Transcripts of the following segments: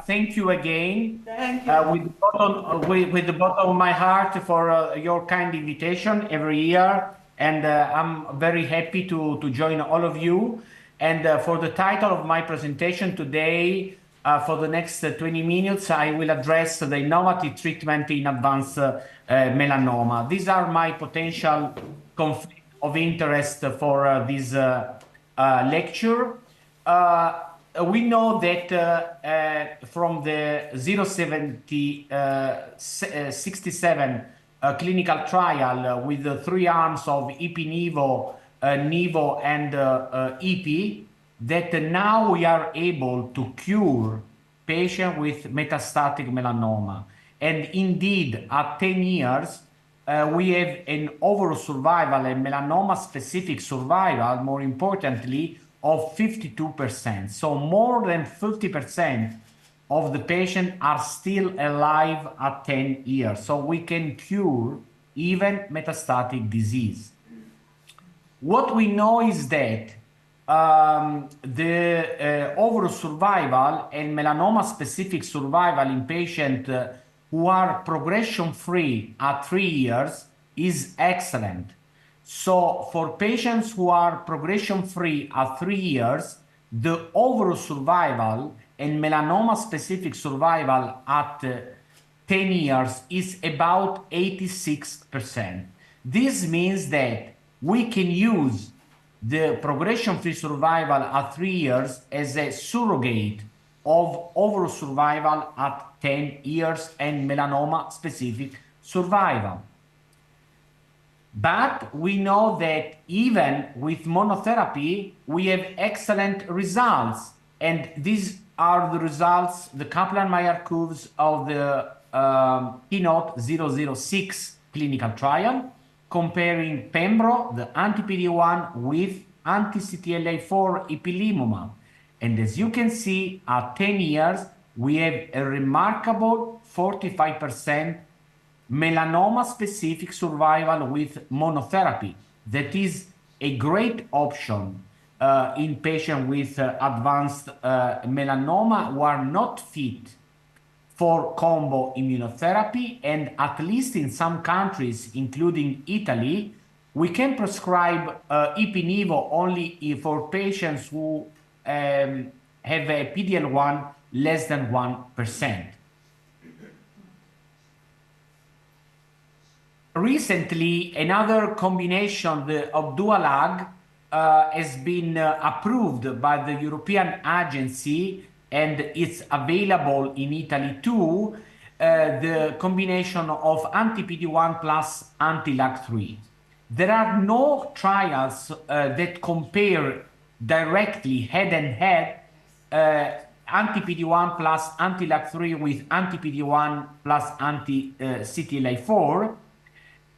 thank you again. Thank you. With the bottom of my heart for your kind invitation every year. And I'm very happy to join all of you. And for the title of my presentation today, for the next 20 minutes, I will address the innovative treatment in advanced melanoma. These are my potential conflict of interest for this lecture. We know that from the 067 clinical trial with the 3 arms of ipi-nivo, nivo, and ipi, that now we are able to cure patients with metastatic melanoma. And indeed, at 10 years, we have an overall survival and melanoma-specific survival, more importantly, of 52%. So more than 50% of the patients are still alive at 10 years. So we can cure even metastatic disease. What we know is that the overall survival and melanoma-specific survival in patients who are progression-free at 3 years is excellent. So for patients who are progression-free at 3 years, the overall survival and melanoma-specific survival at 10 years is about 86%. This means that we can use the progression-free survival at 3 years as a surrogate of overall survival at 10 years and melanoma-specific survival. But we know that even with monotherapy, we have excellent results. And these are the results, the Kaplan-Meier curves of the KEYNOTE-006 clinical trial, comparing Pembro, the anti-PD-1, with anti-CTLA-4 ipilimumab. And as you can see, at 10 years, we have a remarkable 45% melanoma-specific survival with monotherapy. That is a great option in patients with advanced melanoma who are not fit for combo immunotherapy. And at least in some countries, including Italy, we can prescribe ipi-nivo only for patients who have a PD-L1 less than 1%. Recently, another combination, the Opdualag, has been approved by the European agency, and it's available in Italy too, the combination of anti-PD-1 plus anti-LAG3. There are no trials that compare directly head-and-head anti-PD-1 plus anti-LAG3 with anti-PD-1 plus anti-CTLA-4.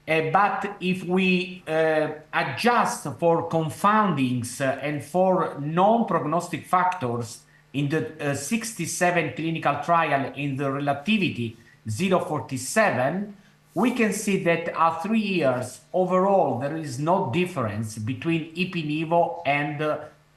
But if we adjust for confoundings and for non-prognostic factors in the 67 clinical trial in the relativity 047, we can see that at 3 years overall there is no difference between ipi-nivo and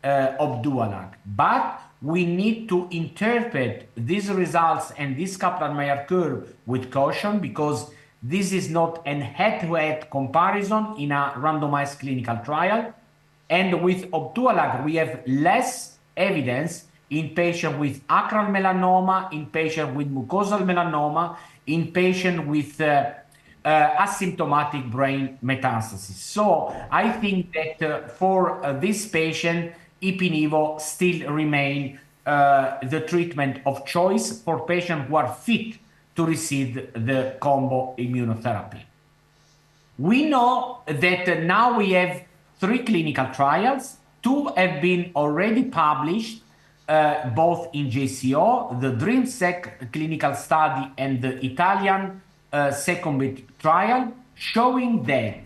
Opdualag. But we need to interpret these results and this Kaplan-Meier curve with caution, because this is not an head-to-head comparison in a randomized clinical trial. And with Opdualag, we have less evidence in patients with acral melanoma, in patients with mucosal melanoma, in patients with asymptomatic brain metastasis. So I think that for this patient, ipi-nivo still remain the treatment of choice for patients who are fit to receive the combo immunotherapy. We know that now we have 3 clinical trials. 2 have been already published, both in JCO, the DREAMSEC clinical study and the Italian second trial, showing that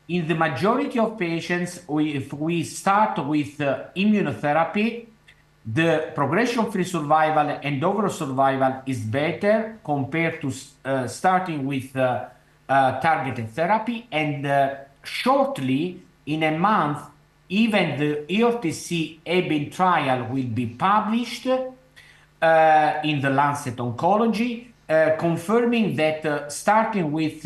in the majority of patients, if we start with immunotherapy, the progression-free survival and overall survival is better compared to starting with targeted therapy. And shortly, in a month, even the EORTC-EBIN trial will be published, in the Lancet Oncology, confirming that starting with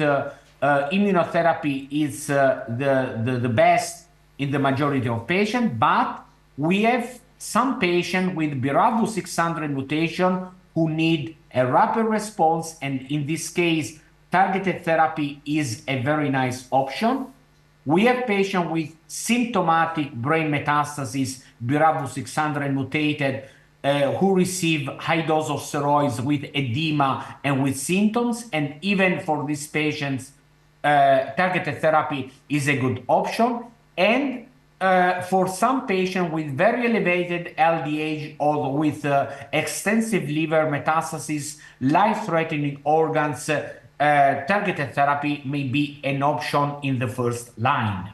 immunotherapy is the best in the majority of patients, but we have some patients with BRAF 600 mutation who need a rapid response, and in this case, targeted therapy is a very nice option. We have patients with symptomatic brain metastasis, BRAF 600 mutated, who receive high dose of steroids with edema and with symptoms. And even for these patients, targeted therapy is a good option. And for some patients with very elevated LDH or with extensive liver metastasis, life-threatening organs, targeted therapy may be an option in the first line.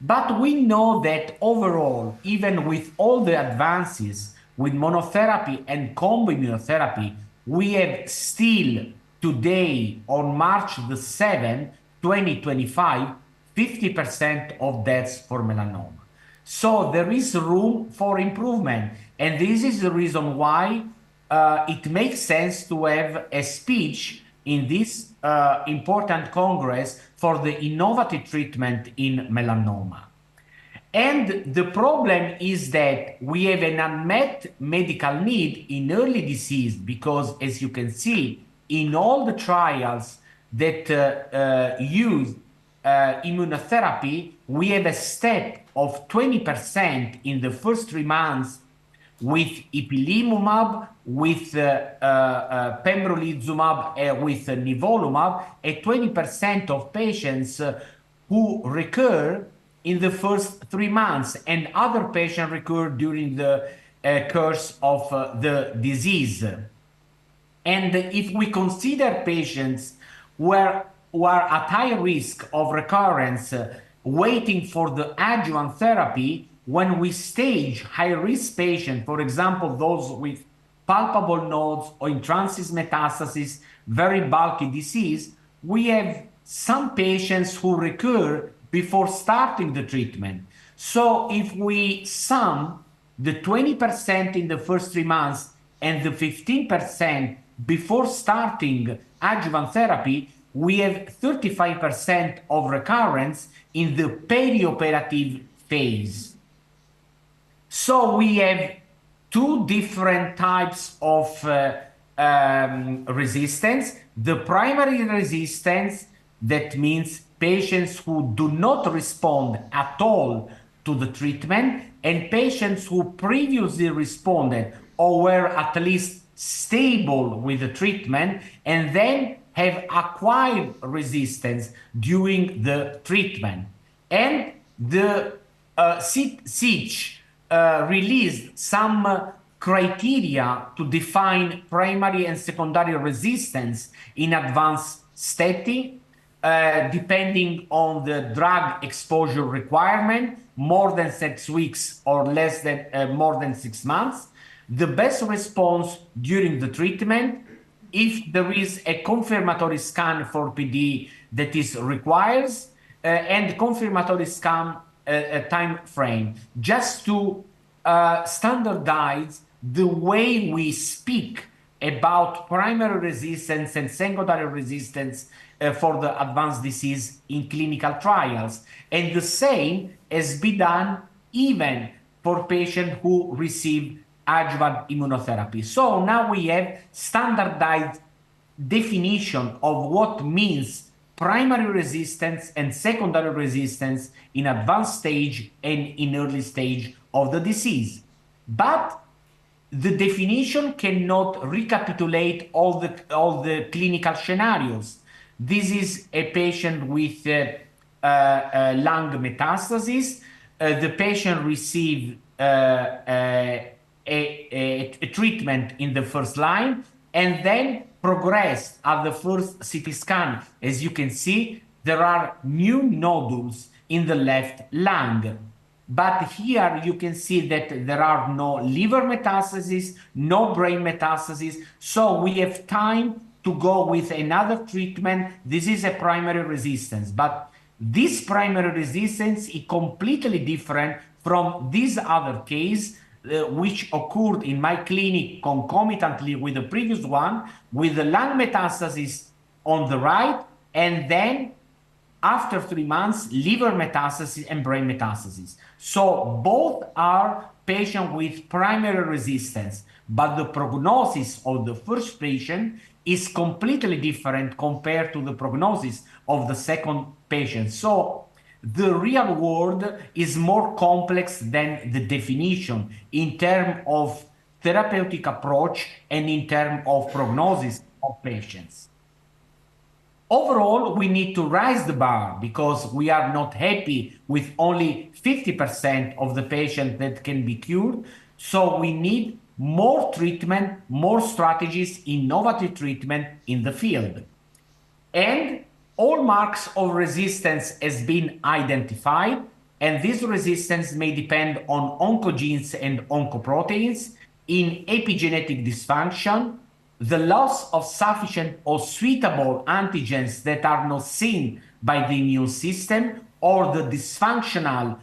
But we know that overall, even with all the advances with monotherapy and combo immunotherapy, we have still today, on March the 7th, 2025, 50% of deaths for melanoma. So there is room for improvement. And this is the reason why it makes sense to have a speech in this important congress for the innovative treatment in melanoma. And the problem is that we have an unmet medical need in early disease because, as you can see, in all the trials that use immunotherapy, we have a step of 20% in the first 3 months with ipilimumab, with pembrolizumab, with nivolumab, and 20% of patients who recur in the first 3 months, and other patients recur during the course of the disease. And if we consider patients who are at high risk of recurrence, waiting for the adjuvant therapy, when we stage high-risk patients, for example, those with palpable nodes or intransis metastasis, very bulky disease, we have some patients who recur before starting the treatment. So if we sum the 20% in the first 3 months and the 15% before starting adjuvant therapy, we have 35% of recurrence in the perioperative phase. So we have 2 different types of resistance. The primary resistance, that means patients who do not respond at all to the treatment, and patients who previously responded or were at least stable with the treatment and then have acquired resistance during the treatment. And the CEEAO released some criteria to define primary and secondary resistance in advanced setting, depending on the drug exposure requirement, more than 6 weeks or less than more than 6 months, the best response during the treatment, if there is a confirmatory scan for PD that is required, and confirmatory scan time frame, just to standardize the way we speak about primary resistance and secondary resistance for the advanced disease in clinical trials. And the same has been done even for patients who receive adjuvant immunotherapy. So now we have standardized definition of what means primary resistance and secondary resistance in advanced stage and in early stage of the disease. But the definition cannot recapitulate all the clinical scenarios. This is a patient with lung metastasis. The patient received a treatment in the first line and then progressed at the first CT scan. As you can see, there are new nodules in the left lung. But here you can see that there are no liver metastases, no brain metastases. So we have time to go with another treatment. This is a primary resistance. But this primary resistance is completely different from this other case which occurred in my clinic concomitantly with the previous one, with the lung metastasis on the right, and then after 3 months, liver metastasis and brain metastasis. So both are patients with primary resistance, but the prognosis of the first patient is completely different compared to the prognosis of the second patient. So the real world is more complex than the definition in terms of therapeutic approach and in terms of prognosis of patients. Overall, we need to raise the bar because we are not happy with only 50% of the patients that can be cured. So we need more treatment, more strategies, innovative treatment in the field. And all marks of resistance has been identified, and this resistance may depend on oncogenes and oncoproteins, in epigenetic dysfunction, the loss of sufficient or suitable antigens that are not seen by the immune system, or the dysfunctional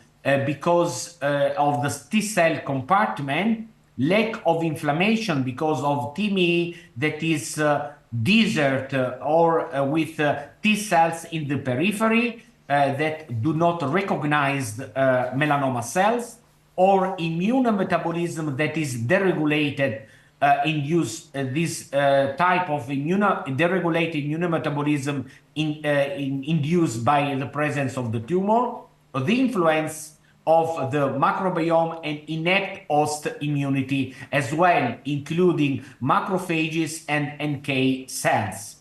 because of the T cell compartment, lack of inflammation because of TME that is desert or with T cells in the periphery that do not recognize melanoma cells, or immunometabolism that is deregulated, this type of deregulated immunometabolism induced by the presence of the tumor, or the influence of the microbiome and innate host immunity as well, including macrophages and NK cells.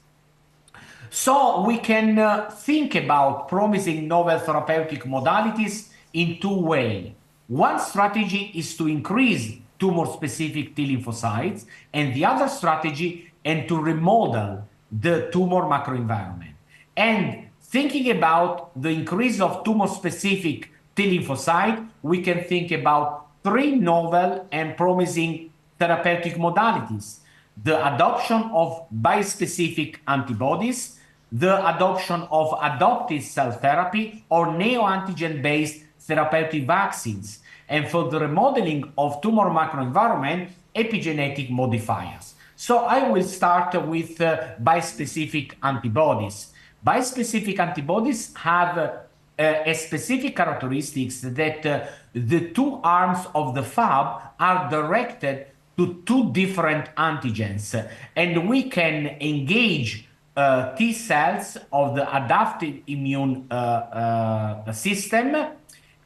So we can think about promising novel therapeutic modalities in two ways. One strategy is to increase tumor-specific T lymphocytes, and the other strategy is to remodel the tumor microenvironment. And thinking about the increase of tumor-specific T lymphocyte, we can think about three novel and promising therapeutic modalities: the adoption of bispecific antibodies, the adoption of adoptive cell therapy, or neoantigen-based therapeutic vaccines, and for the remodeling of tumor microenvironment, epigenetic modifiers. So I will start with bispecific antibodies. Bispecific antibodies have a specific characteristics that the two arms of the Fab are directed to two different antigens, and we can engage T cells of the adaptive immune system,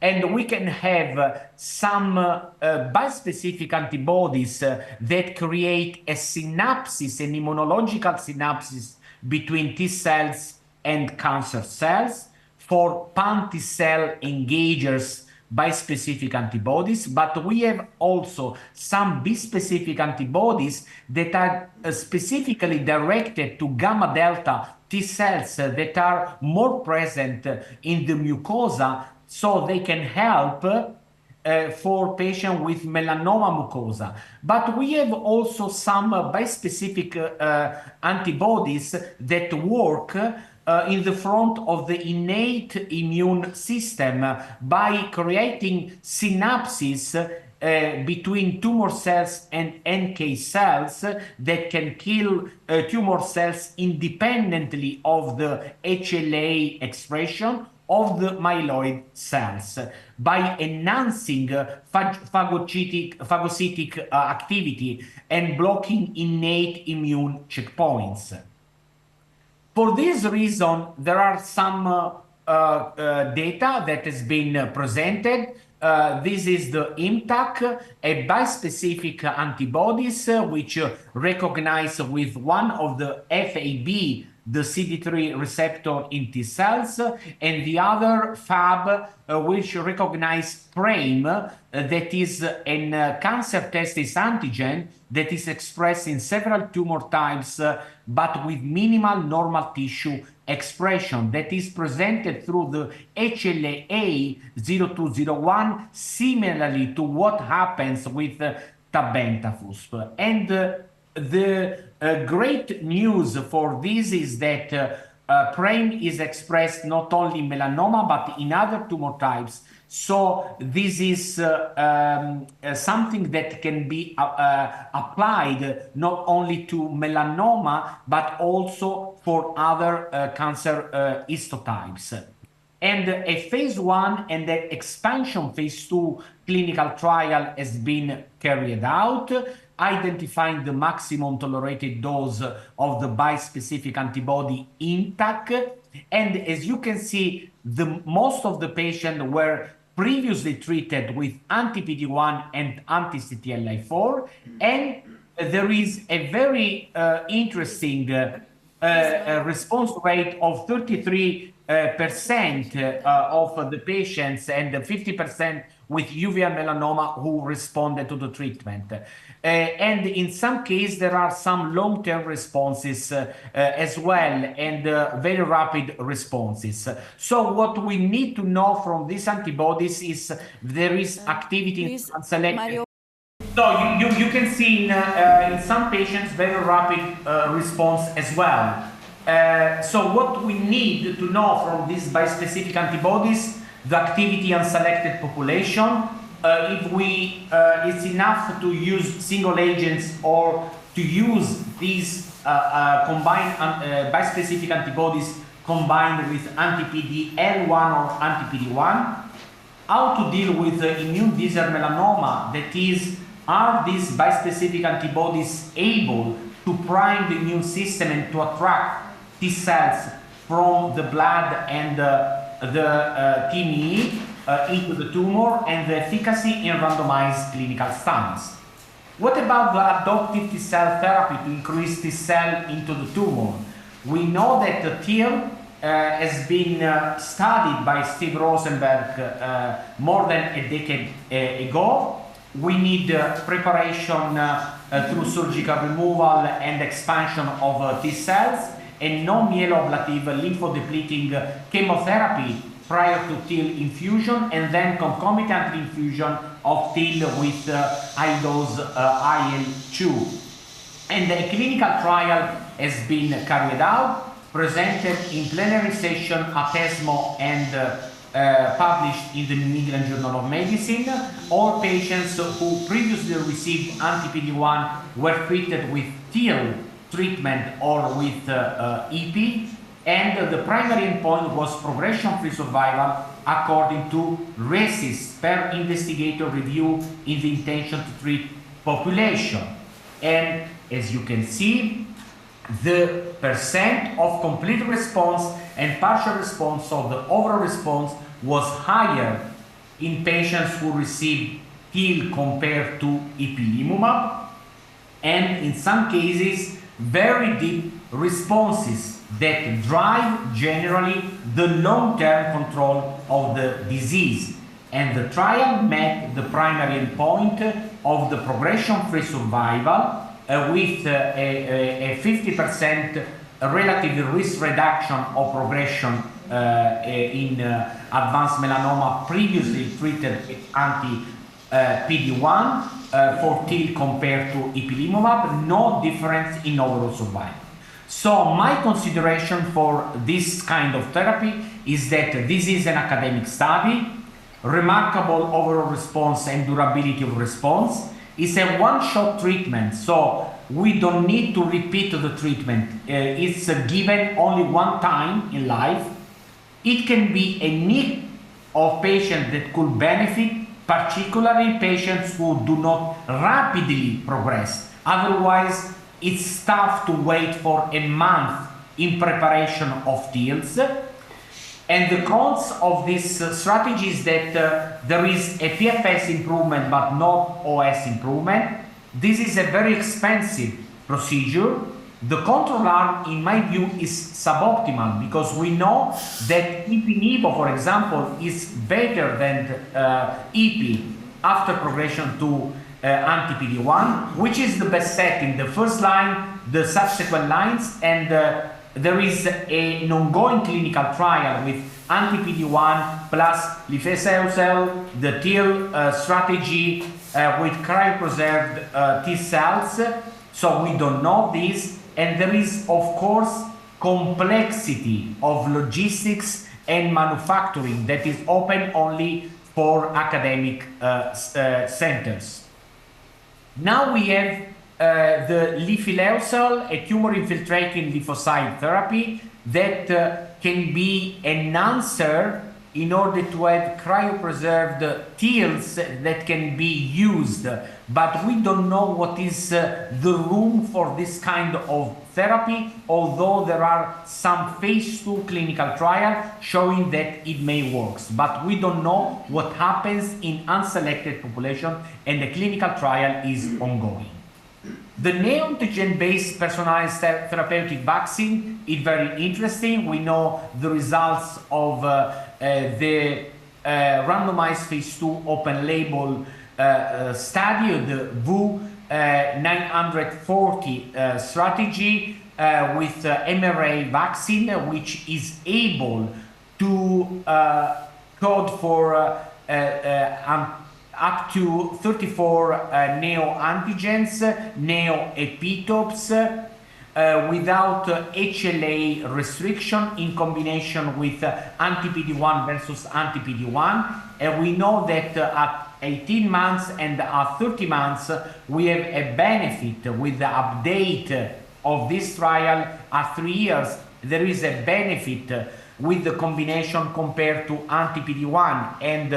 and we can have some bispecific antibodies that create a synapses, an immunological synapses between T cells and cancer cells for pan-T cell engagers bispecific antibodies, but we have also some bispecific antibodies that are specifically directed to gamma delta T cells that are more present in the mucosa, so they can help for patients with melanoma mucosa. But we have also some bispecific antibodies that work in the front of the innate immune system by creating synapses between tumor cells and NK cells that can kill tumor cells independently of the HLA expression of the myeloid cells by enhancing phagocytic activity and blocking innate immune checkpoints. For this reason, there are some data that has been presented. This is the IMTAC, a bispecific antibodies which recognize with one of the FAB, the CD3 receptor in T cells, and the other FAB, which recognize PRAME, that is a cancer testis antigen that is expressed in several tumor types, but with minimal normal tissue expression that is presented through the HLA-A0201, similarly to what happens with tabentafusp. And the great news for this is that PRAME is expressed not only in melanoma but in other tumor types. So this is something that can be applied not only to melanoma, but also for other cancer histotypes. And a phase 1 and the expansion phase 2 clinical trial has been carried out, identifying the maximum tolerated dose of the bispecific antibody intact. And as you can see, most of the patients were previously treated with anti-PD-1 and anti-CTLA-4. And there is a very interesting response rate of 33% of the patients and 50% with uveal melanoma who responded to the treatment. And in some cases, there are some long-term responses as well, and very rapid responses. So what we need to know from these antibodies is there is activity in selected. So you can see in some patients very rapid response as well. So what we need to know from these bispecific antibodies, the activity in selected population, if it's enough to use single agents or to use these combined bispecific antibodies combined with anti-PD-L1 or anti-PD-1, how to deal with immune desert melanoma, that is, are these bispecific antibodies able to prime the immune system and to attract T cells from the blood and the TME into the tumor, and the efficacy in randomized clinical studies? What about the adoptive T cell therapy to increase T cell into the tumor? We know that the TIL has been studied by Steve Rosenberg more than a decade ago. We need preparation through surgical removal and expansion of T cells, and non-myeloablative lymphodepleting chemotherapy prior to TIL infusion, and then concomitant infusion of TIL with high-dose IL-2. And a clinical trial has been carried out, presented in plenary session at ESMO, and published in the New England Journal of Medicine. All patients who previously received anti-PD-1 were treated with TIL treatment or with EP, and the primary endpoint was progression-free survival according to RECIST, per investigator review in the intention to treat population. And as you can see, the percent of complete response and partial response, so the overall response, was higher in patients who received TIL compared to ipilimumab, and in some cases very deep responses that drive generally the long-term control of the disease. And the trial met the primary endpoint of the progression-free survival with a 50% relative risk reduction of progression in advanced melanoma previously treated with anti-PD-1 for TIL compared to ipilimumab, no difference in overall survival. So my consideration for this kind of therapy is that this is an academic study, remarkable overall response and durability of response. It's a one-shot treatment, so we don't need to repeat the treatment. It's given only one time in life. It can be a need of patients that could benefit, particularly patients who do not rapidly progress. Otherwise, it's tough to wait for a month in preparation of TILs. And the cons of this strategy is that there is a PFS improvement but not OS improvement. This is a very expensive procedure. The control arm, in my view, is suboptimal because we know that ipi-nivo, for example, is better than ipi after progression to anti-PD-1, which is the best setting, the first line, the subsequent lines, and there is an ongoing clinical trial with anti-PD-1 plus lifileucel, the TIL strategy with cryopreserved T cells. So we don't know this, and there is, of course, complexity of logistics and manufacturing that is open only for academic centers. Now we have the lefileusel, a tumor-infiltrating lymphocyte therapy that can be an answer in order to have cryopreserved TILs that can be used. But we don't know what is the room for this kind of therapy, although there are some phase 2 clinical trials showing that it may work. But we don't know what happens in unselected population, and the clinical trial is ongoing. The neoantigen-based personalized therapeutic vaccine is very interesting. We know the results of the randomized phase 2 open label study, the VU 940 strategy with mRNA vaccine, which is able to code for up to 34 neoantigens, neoepitopes, without HLA restriction in combination with anti-PD-1 versus anti-PD-1. And we know that at 18 months and at 30 months, we have a benefit with the update of this trial. At 3 years, there is a benefit with the combination compared to anti-PD-1. And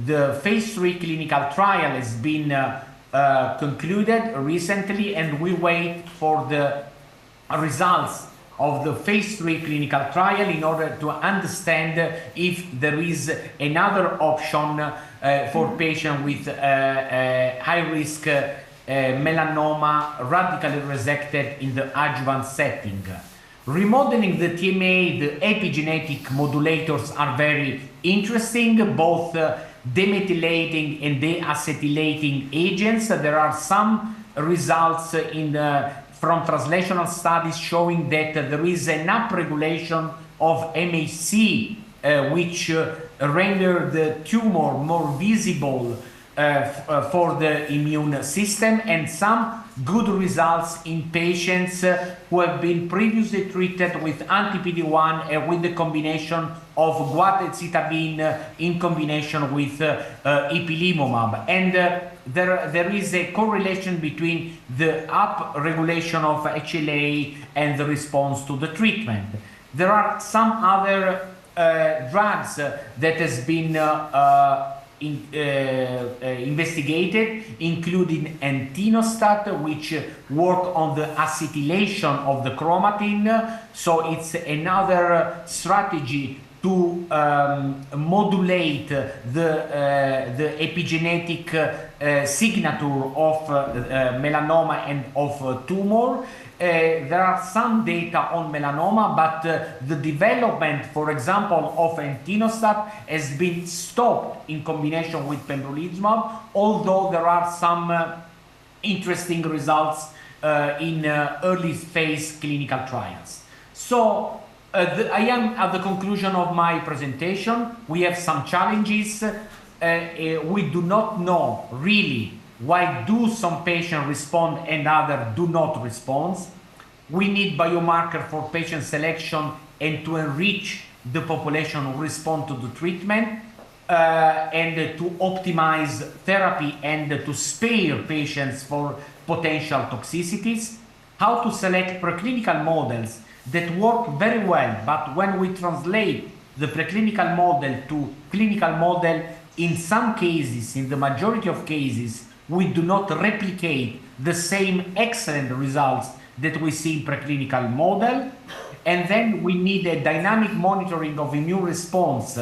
the phase 3 clinical trial has been concluded recently, and we wait for the results of the phase 3 clinical trial in order to understand if there is another option for patients with high-risk melanoma radically resected in the adjuvant setting. Remodeling the TMA, the epigenetic modulators are very interesting, both demethylating and deacetylating agents. There are some results from translational studies showing that there is an upregulation of MHC, which render the tumor more visible for the immune system, and some good results in patients who have been previously treated with anti-PD-1 and with the combination of guanidinoid in combination with ipilimumab. And there is a correlation between the upregulation of HLA and the response to the treatment. There are some other drugs that has been investigated, including entinostat, which work on the acetylation of the chromatin. So it's another strategy to modulate the epigenetic signature of melanoma and of tumor. There are some data on melanoma, but the development, for example, of entinostat has been stopped in combination with pembrolizumab, although there are some interesting results in early phase clinical trials. So I am at the conclusion of my presentation. We have some challenges. We do not know really why do some patients respond and others do not respond. We need biomarker for patient selection and to enrich the population who respond to the treatment, and to optimize therapy and to spare patients for potential toxicities. How to select preclinical models that work very well, but when we translate the preclinical model to clinical model, in some cases, in the majority of cases, we do not replicate the same excellent results that we see in preclinical model. And then we need a dynamic monitoring of immune response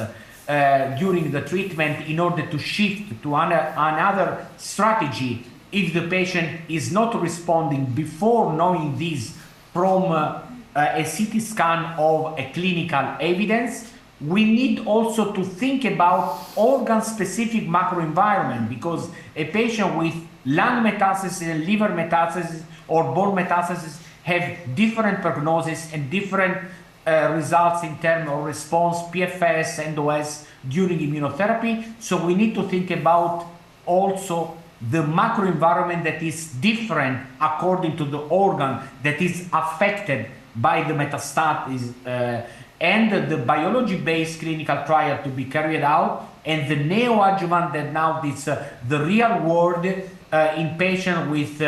during the treatment in order to shift to another strategy if the patient is not responding before knowing this from a CT scan of a clinical evidence. We need also to think about organ-specific macroenvironment, because a patient with lung metastasis and liver metastasis or bone metastasis have different prognosis and different results in terms of response, PFS, and OS during immunotherapy. So we need to think about also the macroenvironment that is different according to the organ that is affected by the metastasis, and the biology-based clinical trial to be carried out, and the neoadjuvant that now it's the real world in patients with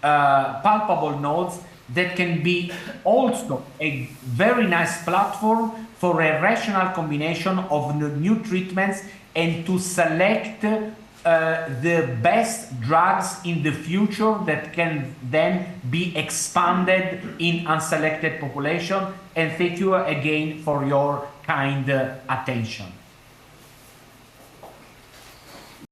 palpable nodes, that can be also a very nice platform for a rational combination of new treatments and to select the best drugs in the future that can then be expanded in unselected population. And thank you again for your kind attention.